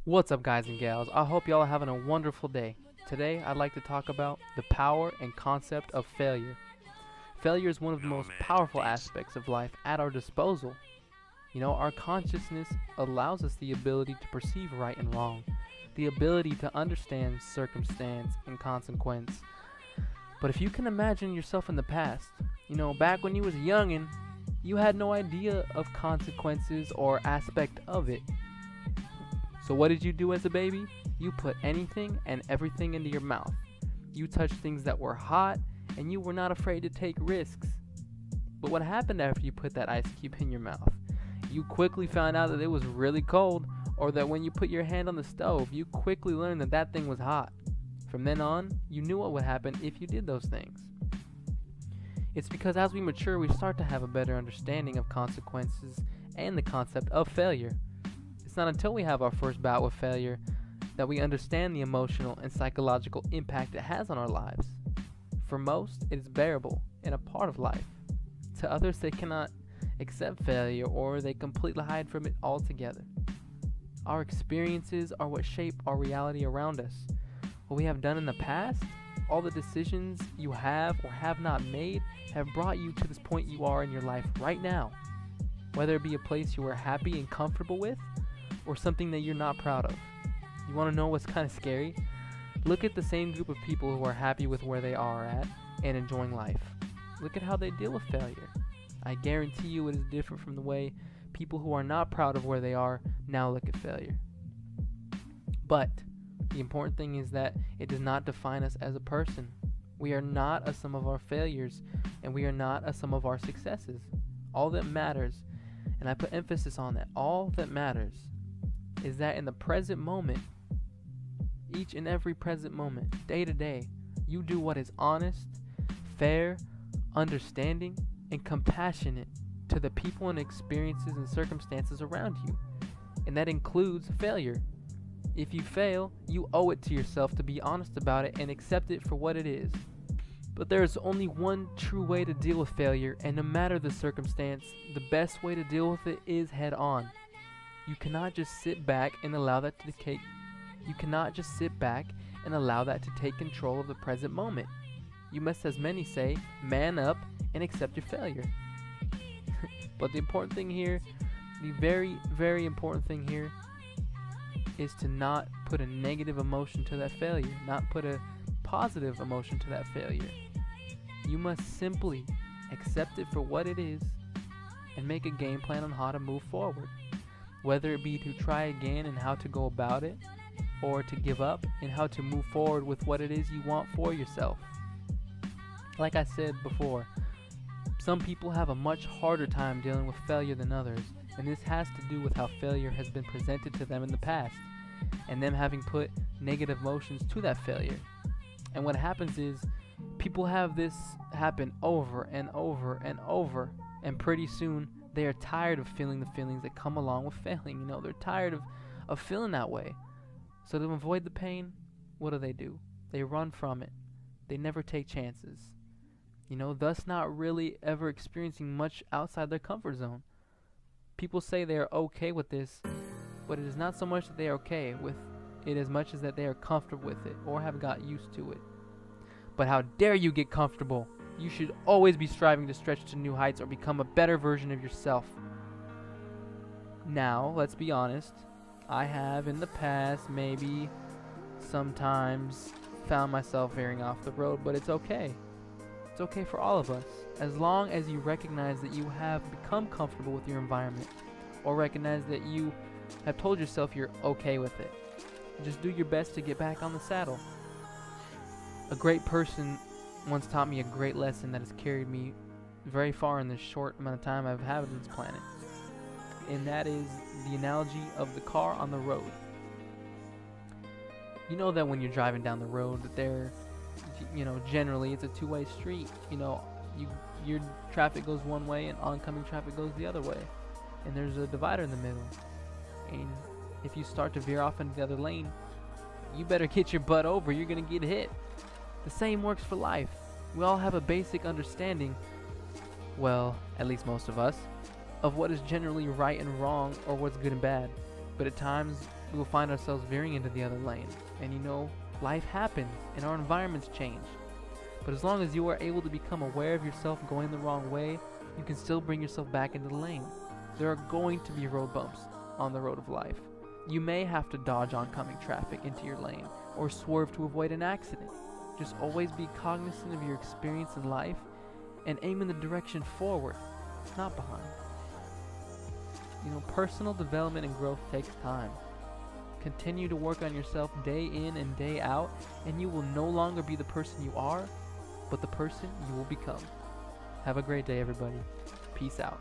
What's up, guys and gals? I hope y'all are having a wonderful day. Today, I'd like to talk about the power and concept of failure. Failure is one of the most powerful aspects of life at our disposal. Our consciousness allows us the ability to perceive right and wrong, the ability to understand circumstance and consequence. But if you can imagine yourself in the past, back when you was youngin', you had no idea of consequences or aspect of it. So what did you do as a baby? You put anything and everything into your mouth. You touched things that were hot, and you were not afraid to take risks. But what happened after you put that ice cube in your mouth? You quickly found out that it was really cold, or that when you put your hand on the stove, you quickly learned that that thing was hot. From then on, you knew what would happen if you did those things. It's because as we mature, we start to have a better understanding of consequences and the concept of failure. It's not until we have our first bout with failure that we understand the emotional and psychological impact it has on our lives. For most, it is bearable and a part of life. To others, they cannot accept failure, or they completely hide from it altogether. Our experiences are what shape our reality around us. What we have done in the past, all the decisions you have or have not made, have brought you to this point you are in your life right now. Whether it be a place you are happy and comfortable with, or something that you're not proud of. You want to know what's kind of scary? Look at the same group of people who are happy with where they are at and enjoying life. Look at how they deal with failure. I guarantee you it is different from the way people who are not proud of where they are now look at failure. But the important thing is that it does not define us as a person. We are not a sum of our failures, and we are not a sum of our successes. All that matters, and I put emphasis on that, all that matters is that in the present moment, each and every present moment, day to day, you do what is honest, fair, understanding, and compassionate to the people and experiences and circumstances around you. And that includes failure. If you fail, you owe it to yourself to be honest about it and accept it for what it is. But there is only one true way to deal with failure, and no matter the circumstance, the best way to deal with it is head on. You cannot just sit back and allow that to take control of the present moment. You must, as many say, man up and accept your failure. But the important thing here, the very, very important thing here, is to not put a negative emotion to that failure, not put a positive emotion to that failure. You must simply accept it for what it is and make a game plan on how to move forward. Whether it be to try again and how to go about it, or to give up and how to move forward with what it is you want for yourself. Like I said before, some people have a much harder time dealing with failure than others, and this has to do with how failure has been presented to them in the past, and them having put negative emotions to that failure. And what happens is, people have this happen over and over and over, and pretty soon they are tired of feeling the feelings that come along with failing. They're tired of feeling that way. So to avoid the pain, what do? They run from it. They never take chances. Thus not really ever experiencing much outside their comfort zone. People say they are okay with this, but it is not so much that they are okay with it as much as that they are comfortable with it or have got used to it. But how dare you get comfortable? You should always be striving to stretch to new heights or become a better version of yourself. Now, let's be honest. I have in the past maybe sometimes found myself veering off the road, but it's okay. It's okay for all of us, as long as you recognize that you have become comfortable with your environment, or recognize that you have told yourself you're okay with it. Just do your best to get back on the saddle. A great person once taught me a great lesson that has carried me very far in this short amount of time I've had on this planet. And that is the analogy of the car on the road. You know that when you're driving down the road that generally it's a two-way street. Your traffic goes one way and oncoming traffic goes the other way. And there's a divider in the middle. And if you start to veer off into the other lane, you better get your butt over, you're gonna get hit. The same works for life. We all have a basic understanding, well, at least most of us, of what is generally right and wrong or what's good and bad. But at times, we will find ourselves veering into the other lane. And you know, life happens and our environments change. But as long as you are able to become aware of yourself going the wrong way, you can still bring yourself back into the lane. There are going to be road bumps on the road of life. You may have to dodge oncoming traffic into your lane or swerve to avoid an accident. Just always be cognizant of your experience in life and aim in the direction forward, not behind. You know, personal development and growth takes time. Continue to work on yourself day in and day out, and you will no longer be the person you are, but the person you will become. Have a great day, everybody. Peace out.